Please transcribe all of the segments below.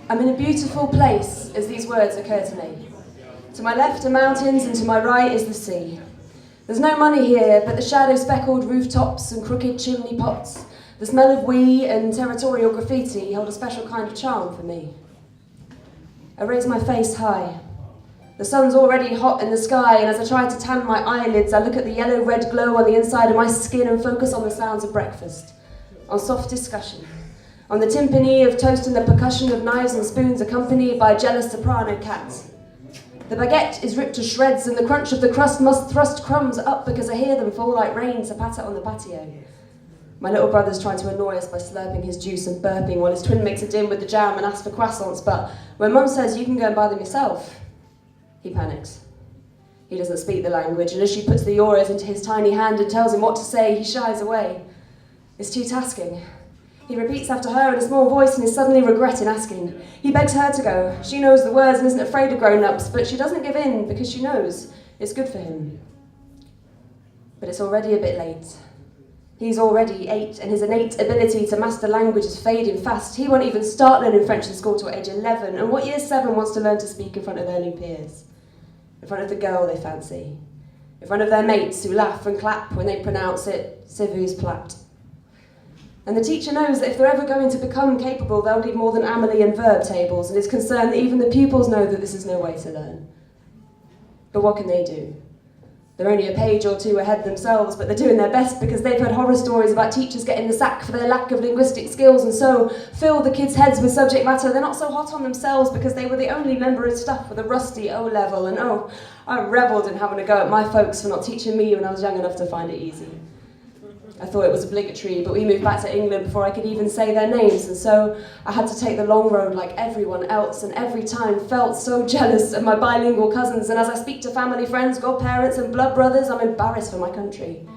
I'm in a beautiful place as these words occur to me. To my left are mountains and to my right is the sea. There's no money here, but the shadow-speckled rooftops and crooked chimney pots, the smell of wee and territorial graffiti hold a special kind of charm for me. I raise my face high. The sun's already hot in the sky, and as I try to tan my eyelids, I look at the yellow-red glow on the inside of my skin and focus on the sounds of breakfast, on soft discussion, on the timpani of toast and the percussion of knives and spoons accompanied by a jealous soprano cat. The baguette is ripped to shreds, and the crunch of the crust must thrust crumbs up because I hear them fall like rain to patter on the patio. My little brother's trying to annoy us by slurping his juice and burping while his twin makes a din with the jam and asks for croissants, but when Mum says you can go and buy them yourself, he panics. He doesn't speak the language, and as she puts the euros into his tiny hand and tells him what to say, he shies away. It's too tasking. He repeats after her in a small voice and is suddenly regretting asking. He begs her to go. She knows the words and isn't afraid of grown-ups, but she doesn't give in because she knows it's good for him. But it's already a bit late. He's already 8, and his innate ability to master language is fading fast. He won't even start learning French in school till age 11, and what year 7 wants to learn to speak in front of their new peers? In front of the girl they fancy. In front of their mates who laugh and clap when they pronounce it Civu's plat. And the teacher knows that if they're ever going to become capable, they'll need more than Amelie and verb tables, and is concerned that even the pupils know that this is no way to learn. But what can they do? They're only a page or two ahead themselves, but they're doing their best because they've heard horror stories about teachers getting the sack for their lack of linguistic skills, and so fill the kids' heads with subject matter. They're not so hot on themselves because they were the only member of staff with a rusty O-level, and oh, I revelled in having a go at my folks for not teaching me when I was young enough to find it easy. I thought it was obligatory, but we moved back to England before I could even say their names, and so I had to take the long road like everyone else, and every time felt so jealous of my bilingual cousins, and as I speak to family, friends, godparents and blood brothers, I'm embarrassed for my country,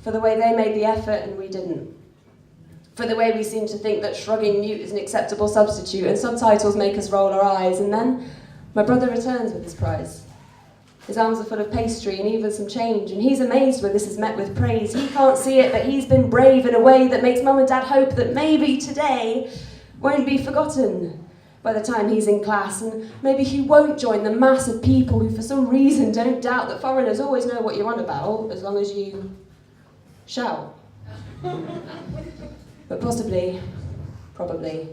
for the way they made the effort and we didn't, for the way we seem to think that shrugging mute is an acceptable substitute and subtitles make us roll our eyes. And then my brother returns with his prize. His arms are full of pastry and even some change, and he's amazed when this is met with praise. He can't see it, but he's been brave in a way that makes Mum and Dad hope that maybe today won't be forgotten by the time he's in class, and maybe he won't join the mass of people who for some reason don't doubt that foreigners always know what you're on about as long as you shout. But possibly, probably,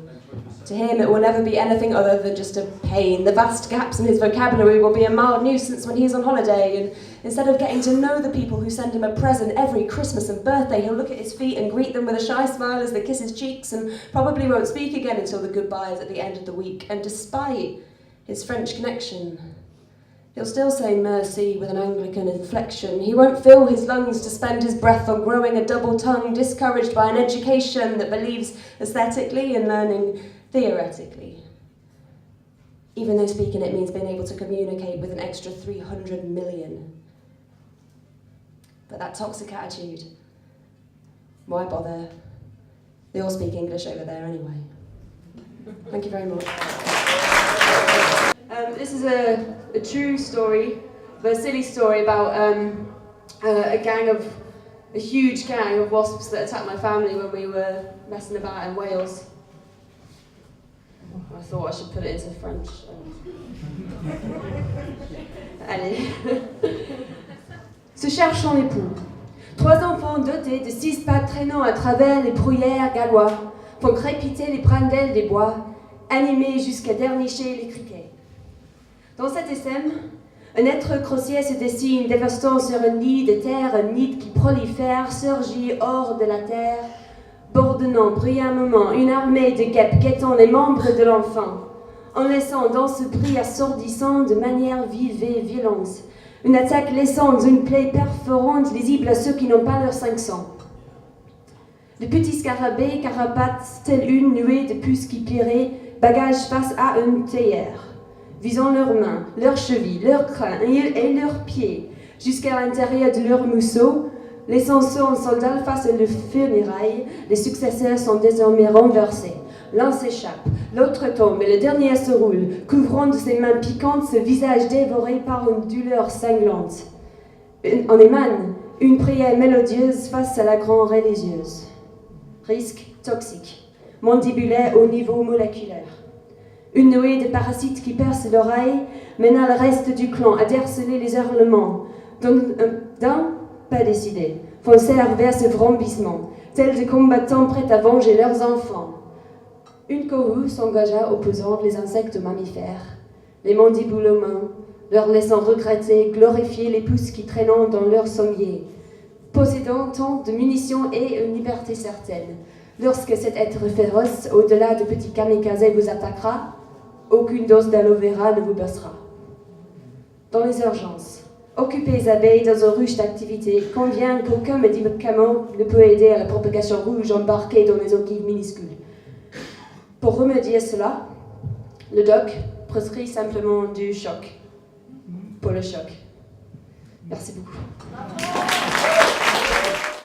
to him it will never be anything other than just a pain. The vast gaps in his vocabulary will be a mild nuisance when he's on holiday, and instead of getting to know the people who send him a present every Christmas and birthday, he'll look at his feet and greet them with a shy smile as they kiss his cheeks, and probably won't speak again until the goodbyes at the end of the week. And despite his French connection, he'll still say merci with an Anglican inflection. He won't fill his lungs to spend his breath on growing a double tongue, discouraged by an education that believes aesthetically in learning theoretically. Even though speaking it means being able to communicate with an extra 300 million. But that toxic attitude, why bother? They all speak English over there anyway. Thank you very much. This is a true story, a silly story about a huge gang of wasps that attacked my family when we were messing about in Wales. I thought I should put it into French. Allez. Se cherche en époux. 3 enfants dotés de 6 pattes traînant à travers les bruyères gallois font crépiter les brindelles des bois, animés jusqu'à dernicher les criquets. Dans cet essaim, un être grossier se dessine, dévastant sur un nid de terre, un nid qui prolifère, surgit hors de la terre, bourdonnant bruyamment une armée de guêpes guettant les membres de l'enfant, en laissant dans ce bruit assourdissant de manière vive et violente, une attaque laissant une plaie perforante lisible à ceux qui n'ont pas leurs 500. De petits scarabées carapatent telle une nuée de puces qui pliraient, bagages face à une théière, visant leurs mains, leurs chevilles, leurs crins et leurs pieds, jusqu'à l'intérieur de leurs mousseaux, laissant son soldat face à le funérailles, les successeurs sont désormais renversés. L'un s'échappe, l'autre tombe et le dernier se roule, couvrant de ses mains piquantes ce visage dévoré par une douleur cinglante. En émane une prière mélodieuse face à la grande religieuse. Risque toxique, mandibulaire au niveau moléculaire. Une nuée de parasites qui percent l'oreille mena le reste du clan à déceler les hurlements d'un pas décidé, foncèrent vers ce vrombissement, tels des combattants prêts à venger leurs enfants. Une cohue s'engagea opposant les insectes aux mammifères, les mandibules aux mains, leur laissant regretter, glorifier les pousses qui traînent dans leur sommier, possédant tant de munitions et une liberté certaine. Lorsque cet être féroce, au-delà de petits kamikazes, vous attaquera, aucune dose d'aloe vera ne vous passera. Dans les urgences, occuper les abeilles dans un ruche d'activité convient qu'aucun médicament ne peut aider à la propagation rouge embarquée dans les ogives minuscules. Pour remédier à cela, le doc prescrit simplement du choc. Pour le choc. Merci beaucoup.